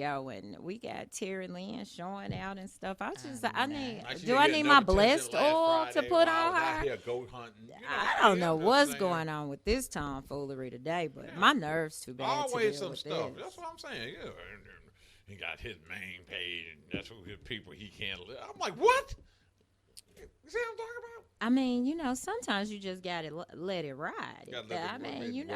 show, and we got Terry Lynn showing out and stuff. Like Do I need my blessed oil to put on her? Out here goat hunting. I don't know what's going on with this tomfoolery today, but my nerves too bad. Always some with stuff. This. That's what I'm saying. Yeah. He got his main page, and that's who his people he can't live. I'm like, what? You see what I'm talking about? I mean, sometimes you just gotta let it ride. I mean,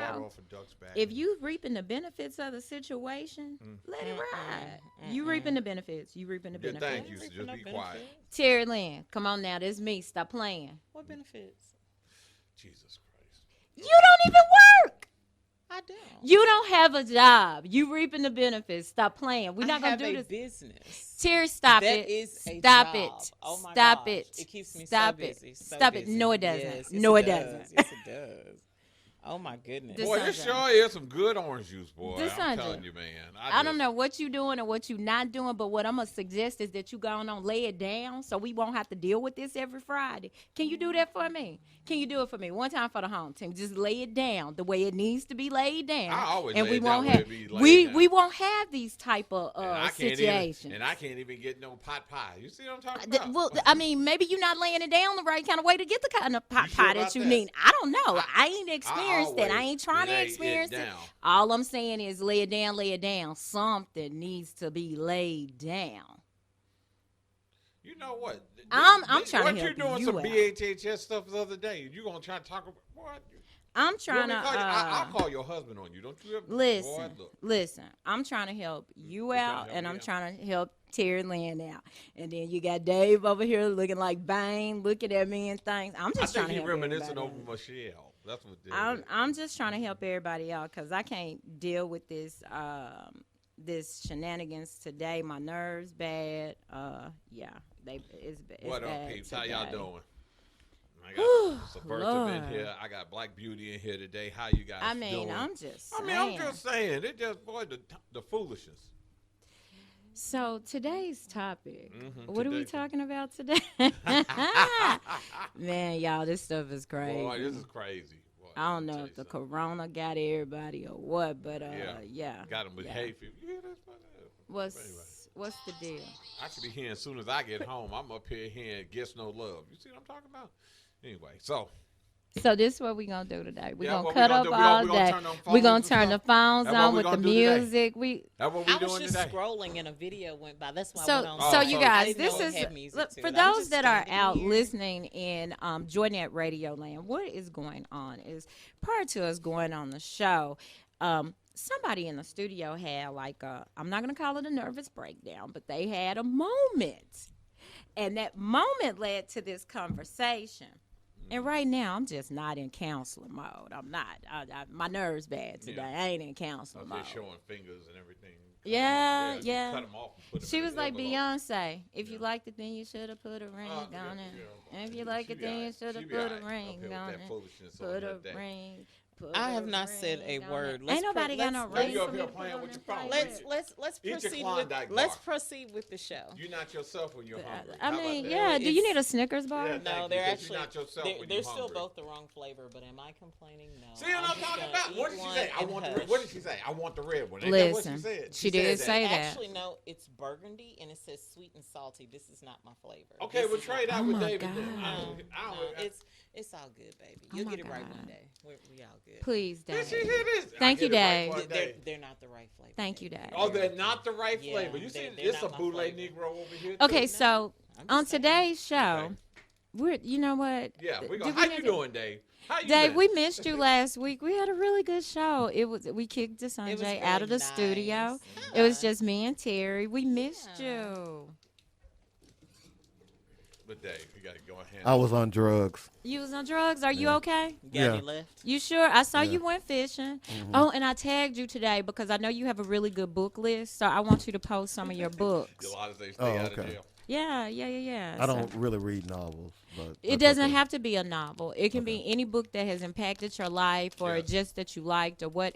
if you reaping the benefits of the situation, let it ride. You reaping the benefits. You reaping the benefits. Thank you. So just be quiet. Terry Lynn, come on now. This is me. Stop playing. What benefits? Jesus Christ. You don't even work. I don't. You don't have a job. You reaping the benefits. Stop playing. We're not gonna do this. Business. Terry, stop that it. Is a stop job. it. Oh my stop gosh. it. It keeps me stop so busy. So stop busy. it. No, it doesn't. Yes, no, it doesn't. Yes, it does. Oh my goodness. Boy, this sure is some good orange juice, boy. I'm telling you, man. I don't know what you doing or what you not doing, but what I'm gonna suggest is that you go on lay it down so we won't have to deal with this every Friday. Can you do that for me? Can you do it for me one time for the home team? Just lay it down the way it needs to be laid down. I always and lay we it won't down have we won't have these type of situations. And I can't even get no pot pie. You see what I'm talking about? Well, I mean, maybe you're not laying it down the right kind of way to get the kind of pot pie that you need. I don't know. I ain't experienced that. I ain't trying to experience it. All I'm saying is lay it down, lay it down. Something needs to be laid down. You know what? I'm trying to help you. What you doing some BHHS stuff the other day? You gonna try to talk about what? I'm trying to. I'll call your husband on you. Don't you ever listen. I'm trying to help you out, and I'm trying to help Terry Lynn out. And then you got Dave over here looking like Bane, looking at me and things. I'm just trying to help everybody. Reminiscing over Michelle. That's what. I'm just trying to help everybody out because I can't deal with this. This shenanigans today. My nerves bad. It's what bad. Up, peeps? How y'all doing? I got Subversive in here. I got Black Beauty in here today. How you guys doing? I'm just saying. It just, boy, the foolishness. So today's topic, what are we talking about today? Man, y'all, this stuff is crazy. Boy, this is crazy. Boy, I don't know if the corona got everybody or what, but yeah. Got them with hay fever. Yeah, What's the deal? I should be hearing as soon as I get home. I'm up here hearing Gets No Love. You see what I'm talking about? Anyway, so this is what we're going to do today. We're going to cut up all day. We're going to turn the phones on with the music. That's what we doing today. I was just scrolling and a video went by. That's why So you guys, this is, for those that are out listening in Joynet Radio Land, what is going on is prior to us going on the show, somebody in the studio had I'm not going to call it a nervous breakdown, but they had a moment. And that moment led to this conversation. And right now, I'm just not in counseling mode. I'm not. My nerves bad today. I ain't in counseling mode. Just showing fingers and everything. Yeah. Cut them off and put them she was like Beyonce. If you liked it, then you should have put a ring on it. And if you like it, then you should have put a ring on it. Put a ring. I have not said a word. Ain't nobody got no ring. Let's proceed with the show. You're not yourself when you're hungry. I mean, yeah. Do you need a Snickers bar? Yeah, no, they're actually not yourself when they're you're still hungry. both the wrong flavor. But am I complaining? No. See what I'm talking about? What did she say? I want the red. What did she say? I want the red one. Listen, what she said? She did say that. Actually, no. It's burgundy and it says sweet and salty. This is not my flavor. Okay, we'll trade out with David. It's all good, baby. You'll get it right one day. We all good. Please, Dave. Did she hear this? Thank you, Dave. They're not the right flavor. Thank you, Dave. Oh, they're not the right flavor. You see, it's a bootleg Negro over here. Okay, so on today's show, you know what? Yeah, we go. How you doing, Dave? Dave, we missed you last week. We had a really good show. We kicked the Sanjay out of the studio. It was just me and Terry. We missed you. But Dave, you got to go ahead. I was on drugs. You was on drugs? Are you okay? Yeah. Left? You sure? I saw you went fishing. Mm-hmm. Oh, and I tagged you today because I know you have a really good book list. So I want you to post some of your books. A lot of things stay out of jail. Yeah. I don't really read novels, but it doesn't have to be a novel. It can be any book that has impacted your life or just that you liked or what.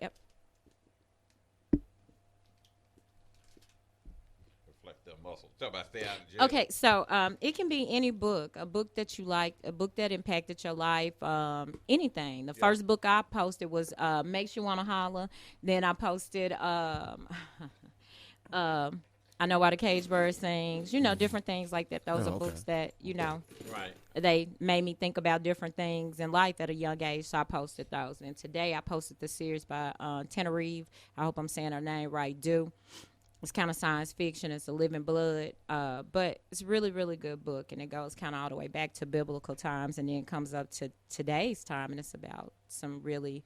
Muscle. Talk about stay out of jail. Okay, so it can be any book, a book that you like, a book that impacted your life, anything. The first book I posted was Makes You Want to Holler. Then I posted I Know Why the Cage Bird Sings, different things like that. Those Oh, are okay. books that, Right. they made me think about different things in life at a young age, so I posted those. And today I posted the series by Tenerife. I hope I'm saying her name right, It's kind of science fiction. It's a living blood, but it's a really, really good book, and it goes kind of all the way back to biblical times and then comes up to today's time, and it's about some really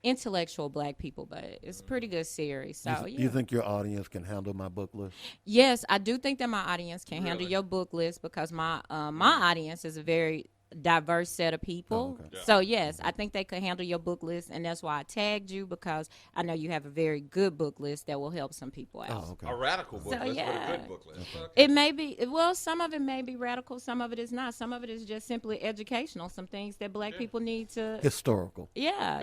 intellectual black people, but it's a pretty good series. So, You think your audience can handle my book list? yes, I do think that my audience can handle Really? your book list because my audience is a very diverse set of people. Oh, okay. Yeah. So yes, I think they could handle your book list, and that's why I tagged you, because I know you have a very good book list that will help some people out. Oh, okay. A radical book So, list, yeah. but a good book list. Okay. It may be, well, some of it may be radical, some of it is not. Some of it is just simply educational, some things that black people need to. Historical. Yeah.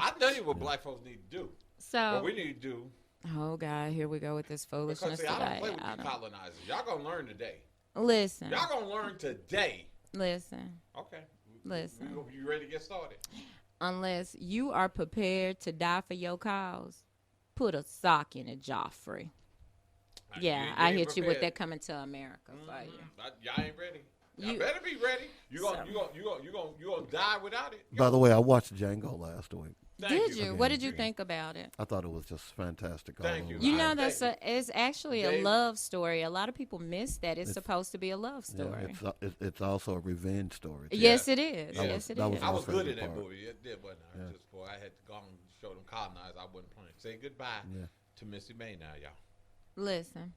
I tell you what black folks need to do. So, What we need to do, oh God, here we go with this because foolishness see, I today. don't play with you colonizers. Y'all gonna learn today. Listen, Y'all gonna learn today. listen. Okay. Listen. You ready to get started? Unless you are prepared to die for your cause, put a sock in it, Joffrey. Yeah, I hit you with that Coming to America for you. Y'all ain't ready. Y'all You- better be ready. You gonna die without it. By the way, I watched Django last week. Thank Did you? What did you think about it? I thought it was just fantastic. all Thank you. over. You know, Thank it's actually a Dave- love story. A lot of people miss that. It's supposed to be a love Yeah, story. it's also a revenge story. too. Yes, it is. That Yes, was- it that is. was I was my good in favorite that part. movie. It did, wasn't I? Yeah. Just boy, I had to go and show them colonized. I wasn't playing. Say goodbye Yeah. to Missy May now, y'all. Listen,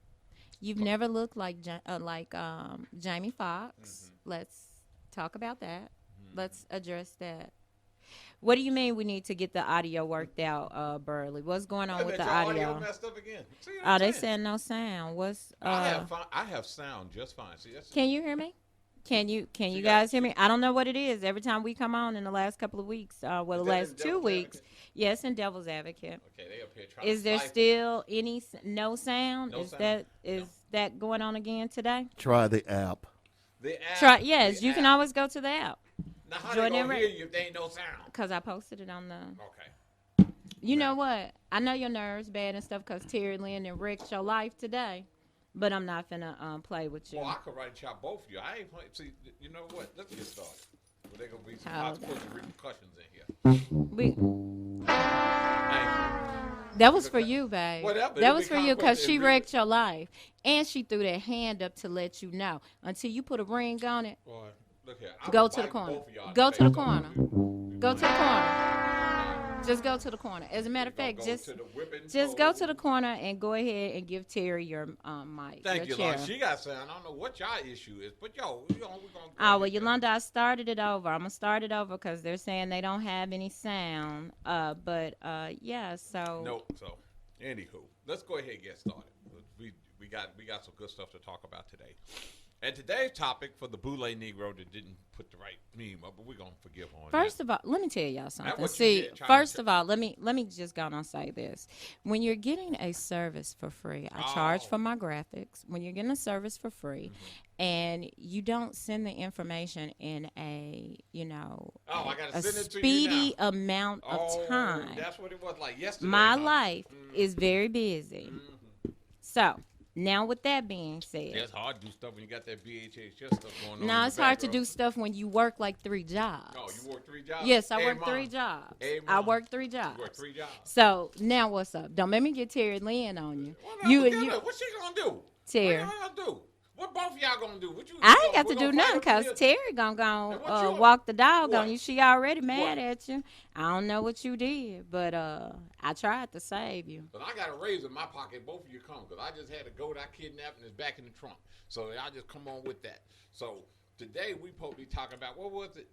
you've never looked like Jamie Foxx. Let's talk about that. Let's address that. What do you mean we need to get the audio worked out, Burley? What's going on with the Your audio? messed up again. See what Oh, I'm they saying? said no sound. What's I have sound just fine. See, that's Can you hear me? Can you got- guys hear me? I don't know what it is. Every time we come on in the last couple of weeks, the that last in 2 Devil's weeks, Advocate? yes, in Devil's Advocate. okay. They up here trying. Is to there stifle. still any no sound? No Is sound. that going on again today? Try the app. The app, Try. Yes, the you can app. always go to the app Now how join they in gonna right- hear you if they ain't no sound? because I posted it on the. Okay. You know what? I know your nerves bad and stuff because Terry Lynn and wrecked your life today, but I'm not finna play with you. Well, I could write y'all both of you. I ain't playing. See, you know what? Let's get started. Well, there gonna be some Hold consequential repercussions in here. We, Thank that was for you, babe. Whatever, That it'll was be for you because she consequential. wrecked your life, and she threw that hand up to let you know. Until you put a ring on it, you. Boy, look here. I'm go gonna to the bite corner. both of y'all in Go the to the face. corner. Go to the corner. Just go to the corner. As a matter of We gonna fact, go just to the whipping just go post. to the corner and go ahead and give Terry your mic. Thank your you, Lon. chair. She got sound. I don't know what y'all issue is, but yo, we gonna. Oh, well, Yolanda, I started it over. I'm going to start it over because they're saying they don't have any sound. Yeah, so. Nope. So, anywho, let's go ahead and get started. We got some good stuff to talk about today. And today's topic for the Boule Negro that didn't put the right meme up, but we're gonna forgive her on First that. of all, let me tell y'all something. what you See, did, trying first to- of all, let me just go on and say this. When you're getting a service for free, I charge Oh. for my graphics. When you're getting a service for free, and you don't send the information in a I gotta a send it to you speedy now. amount of time. That's what it was like yesterday. My huh? life is very busy. So now, with that being said, Yeah, it's hard to do stuff when you got that VHS stuff going on. no, in it's the hard to background. do stuff when you work like 3 jobs. Oh, you work 3 jobs? Yes, I Hey, work Mom. 3 jobs. Hey, I Mom. work 3 jobs. You work 3 jobs. So now what's up? Don't make me get Terry Lynn on you. What she gonna do? Terry. What y'all gonna do? What both of y'all gonna do? What you? I ain't got we to gonna do nothing fight over because here? Terry gonna And what you- walk the dog what? on you. She already mad What? at you. I don't know what you did, but I tried to save you. But I got a razor in my pocket. Both of you come because I just had a goat I kidnapped and it's back in the trunk. So I just come on with that. So today we supposed to be talking about what was it?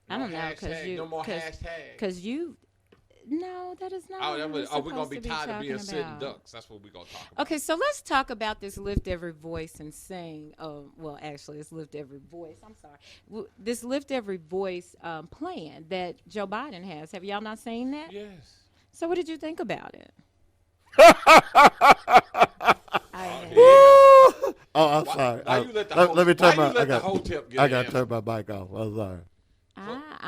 I don't know No more hashtags. because you. No, that is not. Oh, what that we're was, we're gonna supposed be to tired of being talking sitting about. ducks. That's what we're gonna talk about. Okay, so let's talk about this lift every voice and sing. Well, actually, it's lift every voice. I'm sorry. This lift every voice plan that Joe Biden has. Have y'all not seen that? Yes. So, what did you think about it? Oh, I'm sorry. why you let the let whole- me turn why my. you let I the got. whole tip get I in got to there? turn my mic off. I'm sorry.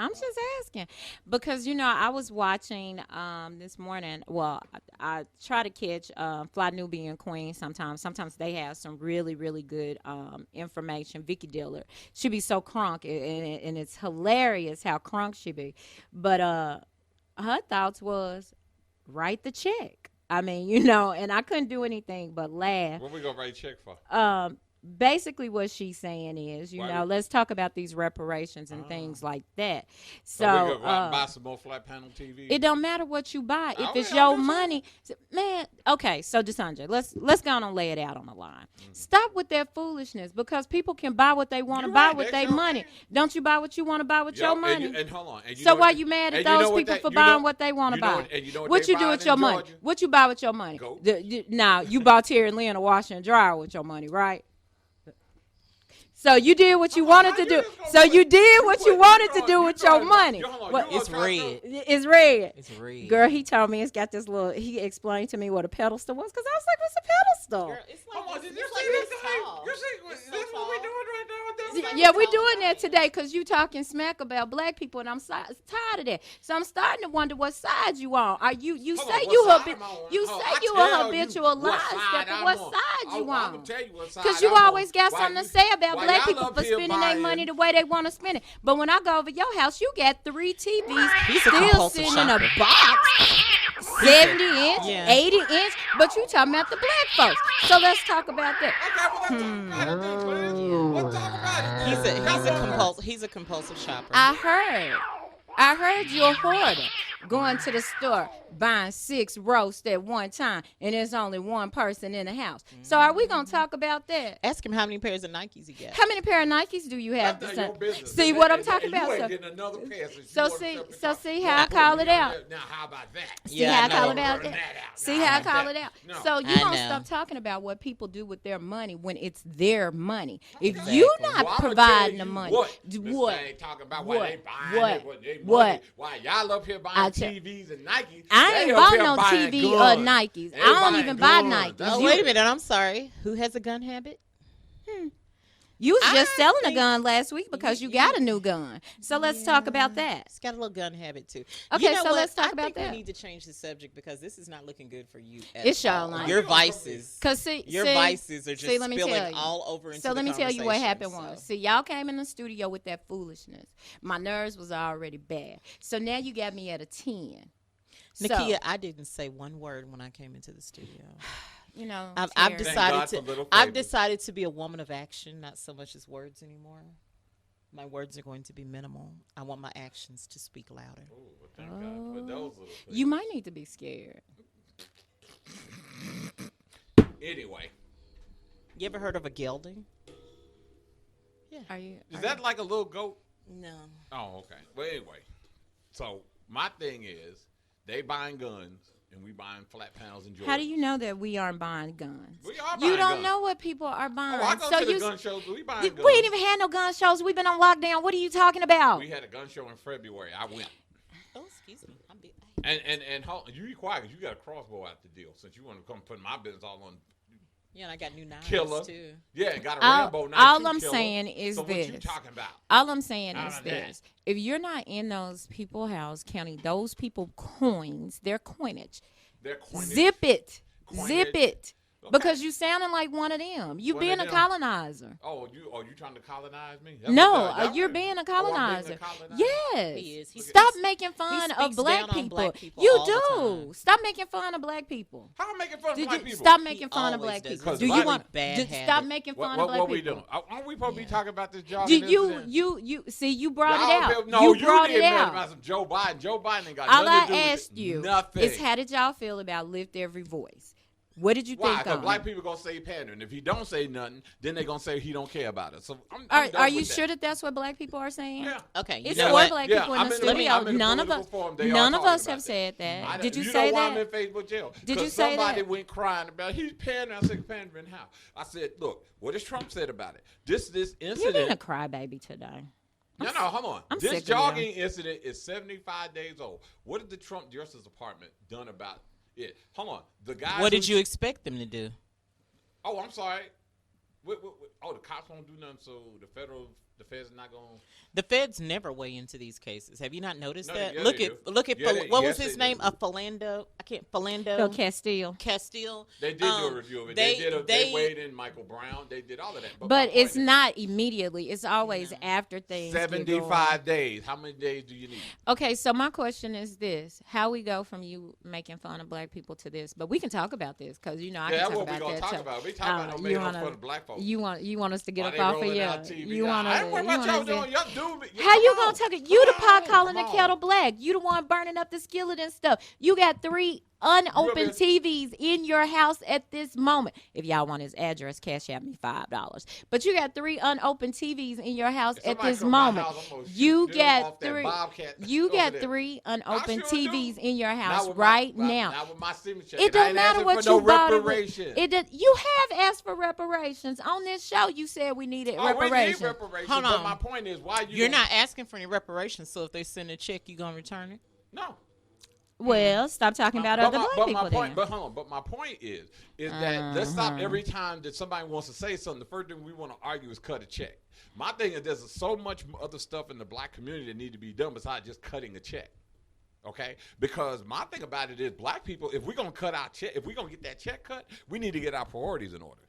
I'm just asking because I was watching this morning. Well, I try to catch Fly Nubian Queen sometimes. Sometimes they have some really really good information. Vicky Diller, she be so crunk, and it's hilarious how crunk she be. But her thoughts was write the check. I mean, and I couldn't do anything but laugh. What we gonna write a check for? Basically what she's saying is, let's talk about these reparations and things like that. So we gonna go out and buy some more flat panel TVs? It don't matter what you buy. If it's your money, man. Okay, so DeSandre, let's go on and lay it out on the line. Stop with that foolishness because people can buy what they want to buy with their money. Don't you buy what you want to buy with your money? And hold on. And so why you mad at those people for buying what they want to buy? What you do with your money? What you buy with your money? Now, you bought Terry and Lynn a washer and dryer with your money, right? So you did what you wanted to do. So you did what you wanted to do with your money. It's red. It's red. It's red. Girl, he told me it's got this little. He explained to me what a pedestal was because I was like, "What's a pedestal?" Girl, it's like, Come on, did you it's see like this this thing? tall. You see It's so this is what we tall. doing right now? Yeah, we're doing that today because you talking smack about black people, and I'm tired of that. So I'm starting to wonder what side you on. Are you say you a habitual lie stepper? What side you on? Because you always got something to say about black people for spending their money the way they want to spend it. But when I go over your house, you got 3 TVs still sitting in a box, 70 inch, 80 inch. But you talking about the black folks. So let's talk about that. Let's talk about it. He's a compulsive shopper. I heard you're a hoarder going to the store buying 6 roasts at one time and there's only one person in the house. So are we gonna talk about that? Ask him how many pairs of Nikes he got. How many pair of Nikes do you have? That's not your business. See what I'm talking You about? ain't getting another pair See how I call it out. Now how about that? See how I call it out. See how I call it out. No. So you don't stop talking about what people do with their money when it's their money. If you not providing the money, what? Ain't talking about why they buying it, why y'all up here buying TVs and Nikes? I ain't bought no TV or Nikes. I don't even buy Nikes. Oh, wait a minute. I'm sorry. Who has a gun habit? You was just selling a gun last week because you got a new gun. So let's talk about that. It's got a little gun habit too. Okay, so let's talk about that. We need to change the subject because this is not looking good for you. It's y'all. Your vices. Cause your vices are just spilling all over into the conversation. So let me tell you what happened was. See, y'all came in the studio with that foolishness. My nerves was already bad. So now you got me at a 10. Nakia, I didn't say one word when I came into the studio. I've decided to be a woman of action, not so much as words anymore. My words are going to be minimal. I want my actions to speak louder. Thank God for those little things. You might need to be scared. Anyway, you ever heard of a gelding? Yeah. Is that like a little goat? No. Oh, okay. Well, anyway, so my thing is they buying guns. And we buying flat panels in Georgia. How do you know that we aren't buying guns? We are buying You don't guns. know what people are buying. I go to the gun shows. We buying guns. We ain't even had no gun shows. We've been on lockdown. What are you talking about? We had a gun show in February. I went. Oh, excuse me. I'm big. And you be quiet because you got a crossbow out the deal since you want to come put my business all on. Yeah, and I got new knives Killer. too. Yeah, and got a Rambo knife. All I'm saying is so this. What you talking about? All I'm saying is this. If you're not in those people's house counting those people coins, their coinage. Zip it. Zip it. Okay. Because you sounding like one of them. You being a colonizer. Oh, you trying to colonize me? You're being a colonizer. Yes. He is. Stop making fun of black people. You do. Stop making fun of black people. How am I making fun of black people? Stop making fun of black people. Do you want stop making fun of black people? What we doing? Aren't we supposed to be talking about this job? You see, you brought it out. No, you brought didn't it out. about some Joe Biden. Joe Biden ain't got all nothing to do I asked you nothing. is how did y'all feel about Lift Every Voice? What did you think? Why? Because black people gonna say pandering. If he don't say nothing, then they gonna say he don't care about us. So are you sure that that's what black people are saying? Yeah. Okay. It's 4 black people in the studio. None of us have said that. Did you say that? I'm in Facebook jail. Did you say that? Somebody went crying about he's pandering. I said pandering how? I said, look, what has Trump said about it? This incident. You're being a crybaby today. No, hold on. This jogging incident is 75 days old. What did the Trump Justice Department done about it? Yeah, hold on. The guy. What did you expect them to do? Oh, I'm sorry. The cops won't do nothing, so the federal The feds are not going. The feds never weigh into these cases. Have you not noticed that? Yeah, Look at what was his name? Philando. Phil Castile. They did do a review of it. They weighed in Michael Brown. They did all of that. But it's not immediately. It's always after things. 75 days. How many days do you need? Okay, so my question is this: how we go from you making fun of black people to this? But we can talk about this because I can talk about that. That's what we're gonna talk about. We talk about no making fun of black folks. You want us to get up off of you? I ain't worried about y'all doing. Y'all do me. How you gonna talk it? You the pot calling the kettle black. You the one burning up the skillet and stuff. You got 3 unopened TVs in your house at this moment. If y'all want his address, cash out me $5. But you got 3 unopened TVs in your house at this moment. You got 3. You got 3 unopened TVs in your house right now. Not with my signature. It don't matter what you bought. You have asked for reparations on this show. You said we needed reparations. We need reparations. Hold on. But my point is, why you're not asking for any reparations? So if they send a check, you gonna return it? No. Well, stop talking about other black people then. But hold on. But my point is that let's stop every time that somebody wants to say something. The first thing we want to argue is cut a check. My thing is there's so much other stuff in the black community that need to be done besides just cutting a check. Okay? Because my thing about it is black people, if we're going to cut our check, if we're going to get that check cut, we need to get our priorities in order.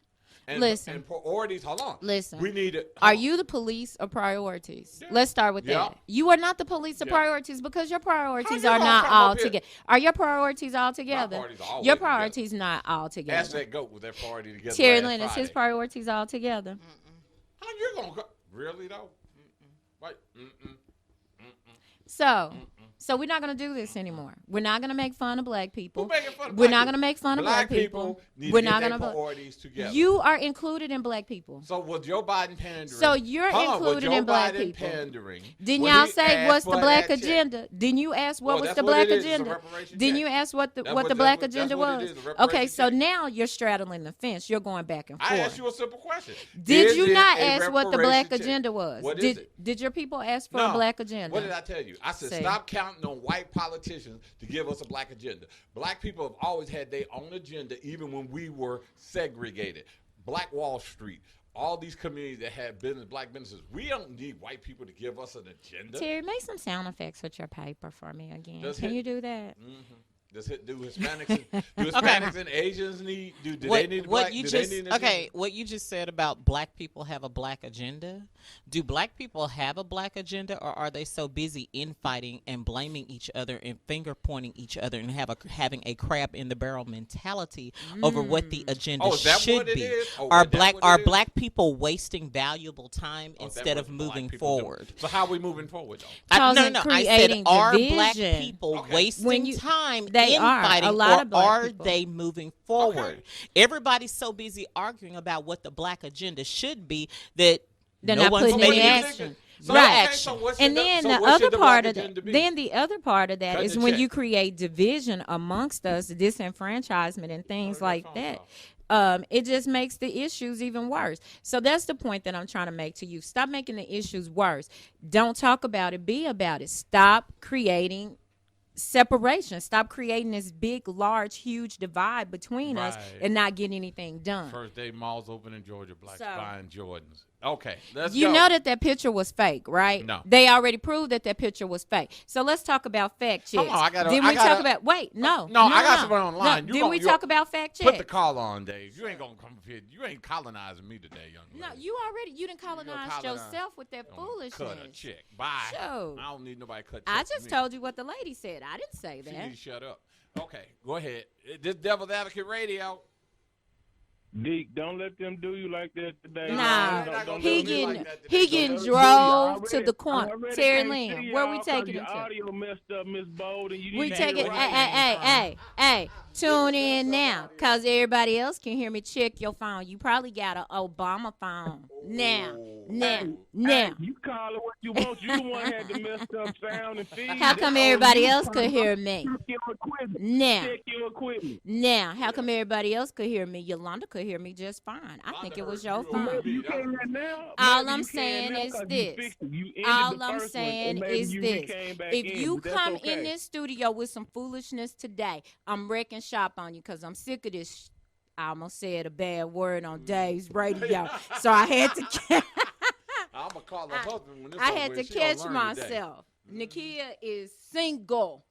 And priorities, hold on. Listen. We need it. Are you the police of priorities? Yeah. Let's start with that. You are not the police of priorities because your priorities are not all together. Are your priorities all together? Your priorities not all together. Ask that goat with their priority together. Terry Lynn, is his priorities all together? How you going to really though? Right? So we're not going to do this anymore. We're not going to make fun of black people. Who's making fun of We're not going to make fun of black people. We're not going to priorities together. You are included in black people. So was Joe Biden pandering? So you're included in black people. Didn't y'all say what's the black agenda? Didn't you ask what was the black agenda? Didn't you ask what the black agenda was? Okay, so now you're straddling the fence. You're going back and forth. I asked you a simple question. Did you not ask what the black agenda was? Did your people ask for a black agenda? What did I tell you? I said stop counting on white politicians to give us a black agenda. Black people have always had their own agenda, even when we were segregated. Black Wall Street, all these communities that had black businesses. We don't need white people to give us an agenda. Terry, make some sound effects with your paper for me again. Can you do that? Mm-hmm. Do Hispanics and Asians need? They need black? What you just said about black people have a black agenda. Do black people have a black agenda, or are they so busy infighting and blaming each other and finger pointing each other and having a crab in the barrel mentality over what the agenda should be? Are black people wasting valuable time instead of moving forward? So how are we moving forward though? I said, are black people wasting time? Are they moving forward? Okay. Everybody's so busy arguing about what the black agenda should be that they're not putting any action. Right. And then the other part of that is when you create division amongst us, disenfranchisement and things like that. It just makes the issues even worse. So that's the point that I'm trying to make to you. Stop making the issues worse. Don't talk about it. Be about it. Stop creating separation. Stop creating this big, large, huge divide between us and not getting anything done. First day malls open in Georgia, blacks buying Jordans. Okay, let's You go. know that picture was fake, right? No. They already proved that picture was fake. So let's talk about fact checks. Come on, talk about wait, no. I got someone online. No, we talk about fact checks? Put the call on, Dave. You ain't gonna come up here. You ain't colonizing me today, young lady. No, you didn't colonize yourself with that foolishness. Cut a check. Bye. Sure. I don't need nobody cut checks. I just told you what the lady said. I didn't say that. You need to shut up. Okay, go ahead. This Devil's Advocate Radio. Deke, don't let them do you like that today. Nah, he getting drove to the corner. Terry Lynn, where we taking him to? Audio messed up, Miss Bold, and we taking. Hey, tune in now, cause everybody else can hear me. Check your phone. You probably got an Obama phone. Now. You call it what you want. You the one had the messed up sound and feed. How come everybody else could hear me? Check your equipment. Now, how come everybody else could hear me? Yolanda could hear me just fine. I think it was your phone. All I'm saying is this. If you come in this studio with some foolishness today, I'm wrecking shop on you because I'm sick of this. I almost said a bad word on Dave's radio, so I had to. I'm gonna gonna call her husband when this I over had with. to She gonna catch learn myself. Nakia is single.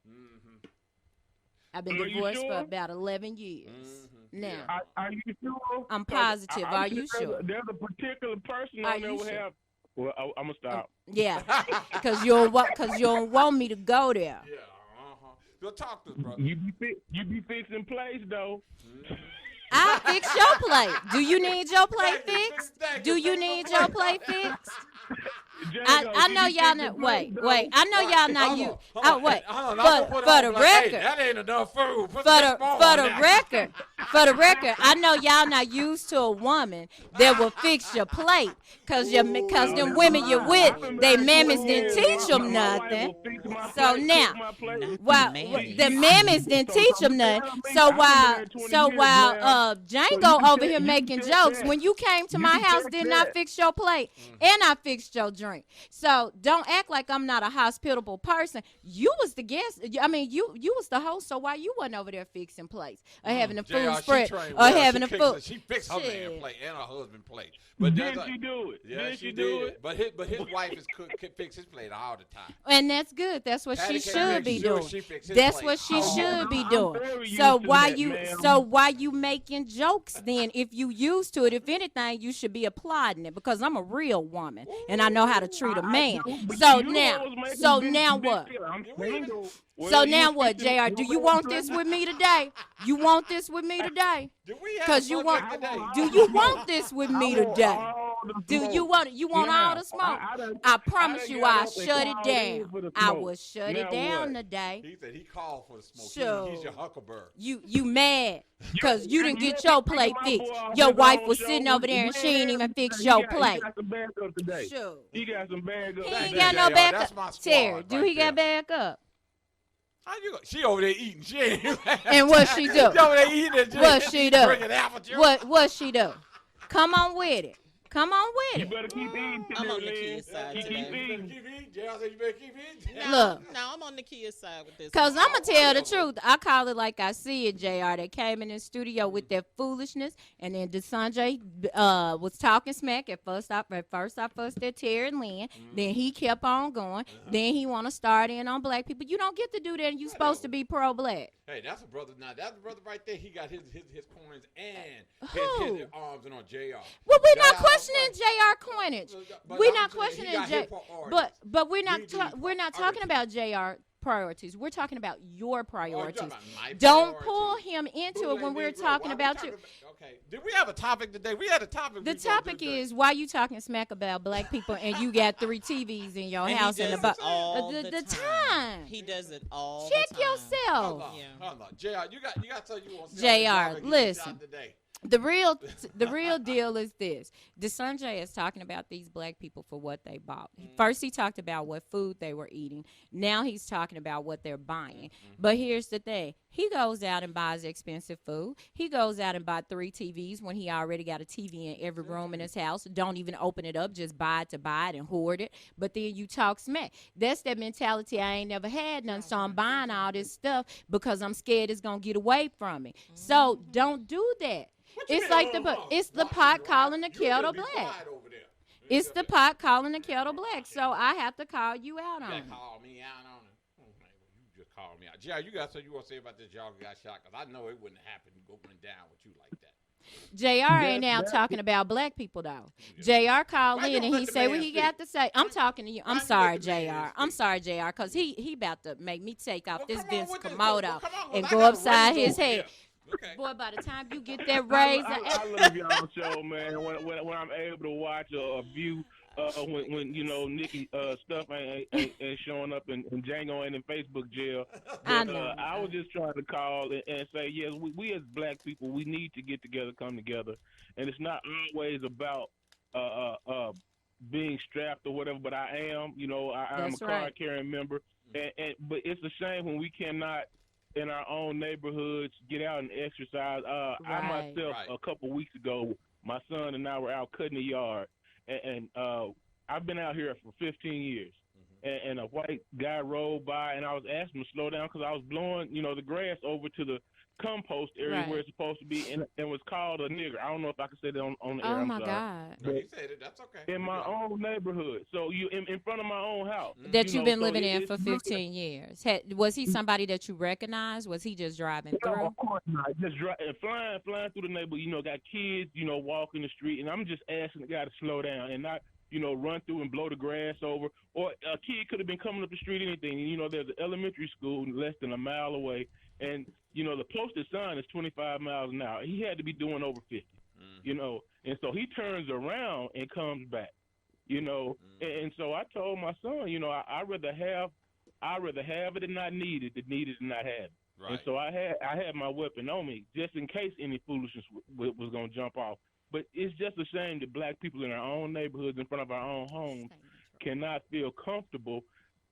I've been divorced for about 11 years. Now, are you sure? I'm positive. Are you sure? There's a particular person Are on there you who sure? have. Well, I'm gonna stop. Yeah, because you don't want me to go there. Yeah, Go talk to us, brother. You be fixing plates though. I'll fix your plate. Do you need your plate fixed? Do you need your plate fixed? I know y'all not. Wait. I know y'all not you. Oh, wait. For the record, that ain't enough food. For the record, I know y'all not used to a woman that will fix your plate, cause them women you're with, they mammies didn't teach them nothing. So now, the mammies didn't teach them nothing. So while Django over here making jokes, when you came to my house, didn't I fix your plate and I fixed your drink? So don't act like I'm not a hospitable person. You was the guest. I mean, you was the host. So why you wasn't over there fixing plates or having a food spread or having a food? She fixed her man plate and her husband plate. But did she do it? Yeah, she do did. But his wife can fix his plate all the time. And that's good. That's what she should be doing. That's what she should be doing. So why you making jokes then? If you used to it, if anything, you should be applauding it because I'm a real woman and I know how to treat a man. So now what? So now what, JR? Do you want this with me today? You want this with me today? Because do you want this with me today? Do you want it? You want all the smoke? I promise you I'll shut it down. I will shut it down today. He said he called for the smoke. Sure. He's your huckleberry. You mad because you didn't get your plate fixed. Your wife was sitting over there and she ain't even fix your plate. He got some backup today. Sure. He got some backup. He ain't got no backup. Terry, do he got backup? She over there eating. She ain't. And what she do? She over there eating. What she do? What she do? Come on with it. Come on with You it. better keep eating. I'm on Nakia's side Keep today. eating. JR said you better keep eating. Look. No, I'm on Nakia's side with this. Because I'm going to tell the truth. I call it like I see it, JR. They came in the studio with their foolishness, and then DeSanjay was talking smack. At first I fussed at Terry and Lynn. Then he kept on going. Then he want to start in on black people. You don't get to do that, and you supposed to be pro-black. Hey, that's a brother. Now, that's a brother right there. He got his coins and his arms and on JR. Well, we're not questioning JR coinage. We're not questioning JR. But we're not talking about JR priorities. We're talking about your priorities. Don't pull him into it when we're talking about you. Okay. Did we have a topic today? We had a topic. The topic is why you talking smack about black people and you got 3 TVs in your house and the time. He does it all. Check the time. yourself. Hold on. JR, you got something you want to say. JR, listen. The real deal is this. DeSanjay is talking about these black people for what they bought. First, he talked about what food they were eating. Now he's talking about what they're buying. But here's the thing. He goes out and buys expensive food. He goes out and buys 3 TVs when he already got a TV in every room in his house. Don't even open it up. Just buy it and hoard it. But then you talk smack. That's that mentality. I ain't never had none, so I'm buying all this stuff because I'm scared it's going to get away from me. So don't do that. It's like the pot calling the kettle black. It's the pot calling the kettle black. So I have to call you out on it. Call me out on it. You just called me out. JR, you got something you want to say about this y'all got shot? Because I know it wouldn't happen going down with you like that. JR ain't now talking about black people, though. JR called in and he said what he got to say. I'm talking to you. I'm sorry, JR. I'm sorry, JR, because he about to make me take off this Vince Komodo and go upside his head. Okay. Boy, by the time you get that raise, I love y'all show, man. When I'm able to watch a view, when you know Nikki stuff ain't showing up and Django ain't in Facebook jail. But, I was just trying to call and say yes, we as black people we need to get together, come together, and it's not always about being strapped or whatever. But I am, I'm a card carrying member, but it's a shame when we cannot. In our own neighborhoods, get out and exercise. I myself, a couple weeks ago, my son and I were out cutting the yard, and I've been out here for 15 years. And a white guy rolled by, and I was asking him to slow down because I was blowing, the grass over to compost area where it's supposed to be, and was called a nigger. I don't know if I can say that on the air. Oh I'm my sorry. God! No, you said it. That's okay. In my own neighborhood, so you in front of my own house That you've been so living in for 15 years. Was he somebody that you recognized? Was he just driving No, through? of course not. Just flying through the neighborhood. Got kids, walking the street, and I'm just asking the guy to slow down and not, run through and blow the grass over. Or a kid could have been coming up the street, anything. There's an elementary school less than a mile away, and the posted sign is 25 miles an hour. He had to be doing over 50. And so he turns around and comes back. And so I told my son, I'd rather have it and not need it than need it and not have it. Right. And so I had my weapon on me just in case any foolishness was going to jump off. But it's just a shame that black people in our own neighborhoods, in front of our own homes, cannot feel comfortable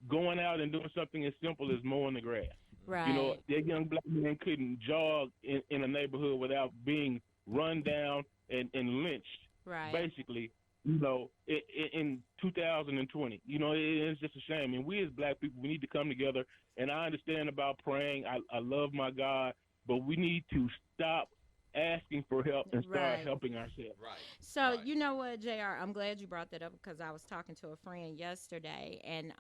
going out and doing something as simple as mowing the grass. Right. That young black man couldn't jog in a neighborhood without being run down and lynched, right. basically, in 2020. It's just a shame. And we as black people, we need to come together. And I understand about praying. I love my God, but we need to stop asking for help and start helping ourselves. Right. So you know what, JR, I'm glad you brought that up because I was talking to a friend yesterday, and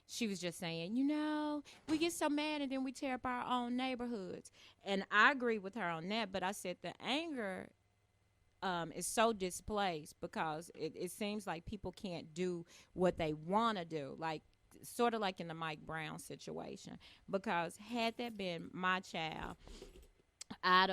she was just saying, we get so mad and then we tear up our own neighborhoods. And I agree with her on that, but I said the anger is so displaced because it seems like people can't do what they want to do, like sort of like in the Mike Brown situation. Because had that been my child, I'd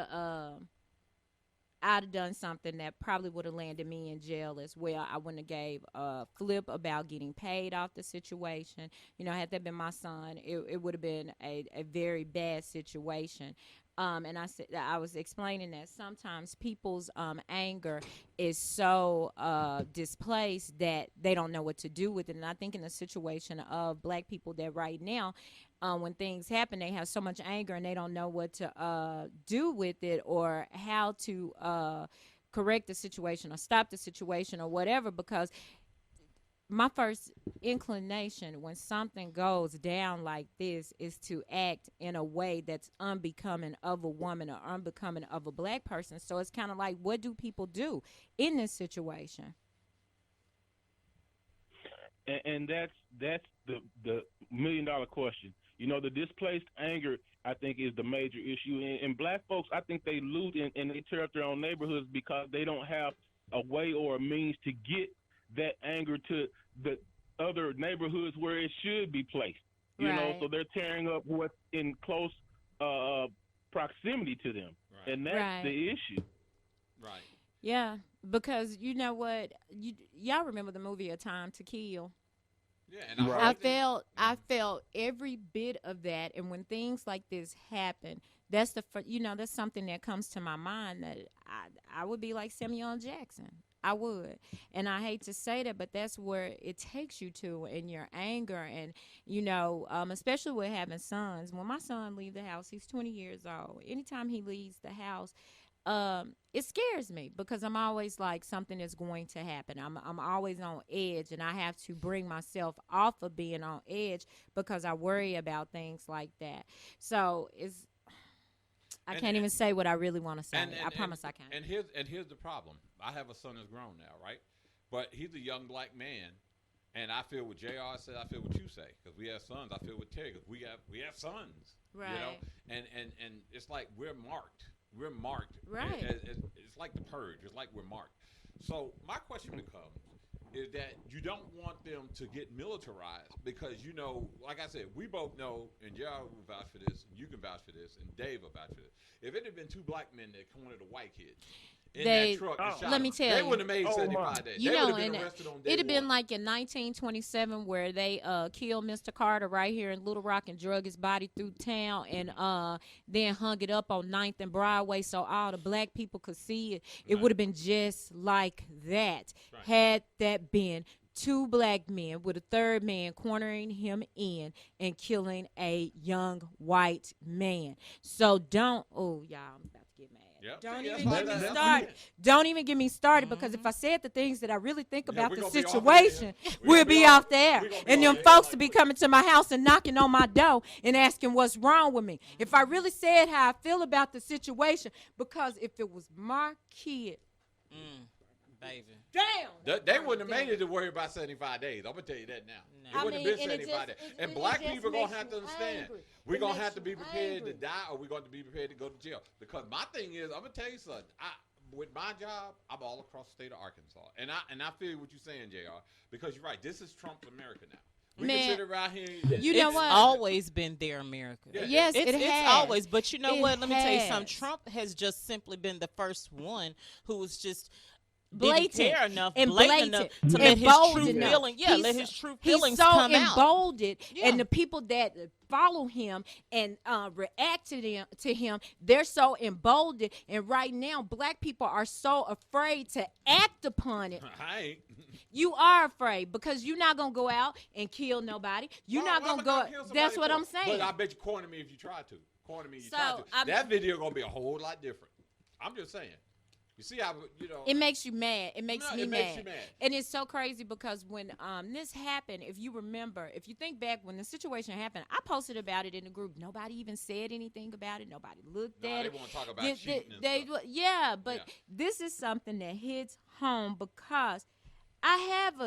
have done something that probably would have landed me in jail as well. I wouldn't have gave a flip about getting paid off the situation. Had that been my son, it would have been a very bad situation. And I was explaining that sometimes people's anger is so displaced that they don't know what to do with it. And I think in the situation of black people that right now, when things happen, they have so much anger and they don't know what to do with it or how to correct the situation or stop the situation or whatever, because my first inclination when something goes down like this is to act in a way that's unbecoming of a woman or unbecoming of a black person. So it's kind of like, what do people do in this situation? And that's the $1 million question. The displaced anger, I think, is the major issue. And black folks, I think they loot and they tear up their own neighborhoods because they don't have a way or a means to get that anger to the other neighborhoods where it should be placed. So they're tearing up what's in close proximity to them. Right. And that's the issue. Right. Yeah, because you know what? Y'all remember the movie A Time to Kill? Yeah, and I felt every bit of that, and when things like this happen, that's that's something that comes to my mind, that I would be like Samuel L. Jackson. I would. And I hate to say that, but that's where it takes you to in your anger. And, especially with having sons. When my son leaves the house, he's 20 years old. Anytime he leaves the house, it scares me because I'm always like something is going to happen. I'm always on edge, and I have to bring myself off of being on edge because I worry about things like that. So I can't even say what I really want to say. I promise I can't. And here's the problem. I have a son that's grown now, right? But he's a young black man, and I feel what JR said. I feel what you say because we have sons. I feel what Terry because we have sons, right? And it's like we're marked. We're marked, right? It's like the purge. It's like we're marked. So my question becomes: is that you don't want them to get militarized because like I said, we both know, and JR will vouch for this, and you can vouch for this, and Dave will vouch for this. If it had been two black men that cornered a white kid in that truck and shot let me tell you, they wouldn't have made 75 days. They would have been arrested on day it'd have been one. like in 1927 where they killed Mr. Carter right here in Little Rock and drug his body through town and then hung it up on 9th and Broadway so all the black people could see it. It would have been just like that had that been two black men with a third man cornering him in and killing a young white man. So y'all, I'm about to get mad. Yep. Don't See, even that's get me why started. Don't even get me started because if I said the things that I really think about we the gonna be off situation, there. we'll be off there. We gonna be And off them there folks like to be this. coming to my house and knocking on my door and asking what's wrong with me. If I really said how I feel about the situation, because if it was my kid, baby. damn. They wouldn't have made it to worry about 75 days. I'm going to tell you that now. No. It wouldn't have been 75 days. And black people are going to have to understand. We're going to have to be prepared to die or we're going to be prepared to go to jail. Because my thing is, I'm going to tell you something. With my job, I'm all across the state of Arkansas. And I feel what you're saying, JR. Because you're right. This is Trump's America now. We can sit around here. You know it's what? always been their America. Yeah. Yes, It's has. always. But you know It what? Let me tell you has. something. Trump has just simply been the first one who was just Blatant didn't care enough, and blatant enough to let his bold true enough. feeling, let his true feelings he's so come out. emboldened, Yeah. and the people that follow him and react to him, they're so emboldened. And right now, black people are so afraid to act upon it. I ain't. You are afraid because you're not gonna go out and kill nobody. You're not gonna go. That's what I'm saying. But I bet you corner me if you try to. Corner me, you try to. I'm- That video gonna be a whole lot different. I'm just saying. You see how It makes you mad. It makes me it mad. makes you mad. And it's so crazy because when this happened, if you remember, if you think back when the situation happened, I posted about it in the group. Nobody even said anything about it. Nobody looked at they it. want to talk about cheating and stuff. Yeah, but this is something that hits home because I have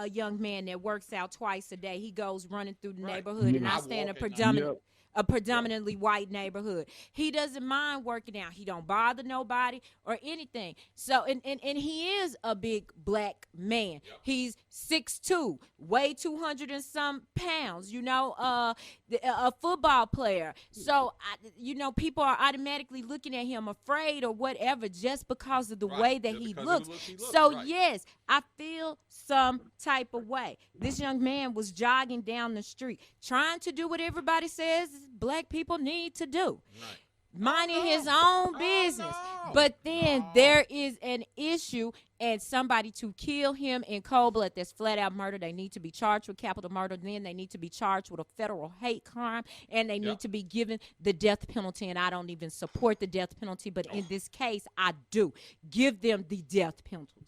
a young man that works out twice a day. He goes running through the neighborhood, and I stay in a predominantly white neighborhood. He doesn't mind working out. He don't bother nobody or anything. So and he is a big black man. Yep. He's 6'2", weigh 200 and some pounds, a football player. So people are automatically looking at him afraid or whatever just because of the way that he looks. So yes, I feel some type of way. This young man was jogging down the street trying to do what everybody says black people need to do. Right. Minding his own business. But then there is an issue and somebody to kill him in cold blood. That's flat out murder. They need to be charged with capital murder. Then they need to be charged with a federal hate crime. And they need to be given the death penalty. And I don't even support the death penalty. But in this case, I do. Give them the death penalty.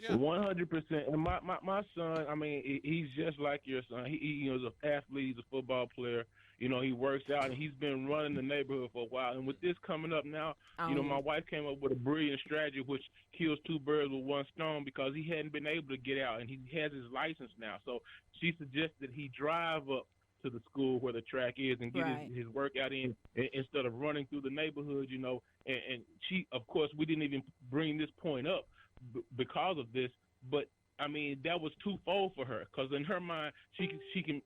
100%. And my son, I mean, he's just like your son. He is an athlete. He's a football player. He works out, and he's been running the neighborhood for a while. And with this coming up now, my wife came up with a brilliant strategy which kills two birds with one stone because he hadn't been able to get out, and he has his license now. So she suggested he drive up to the school where the track is and get his workout in instead of running through the neighborhood, And she, of course, we didn't even bring this point up because of this, but I mean that was twofold for her because in her mind she can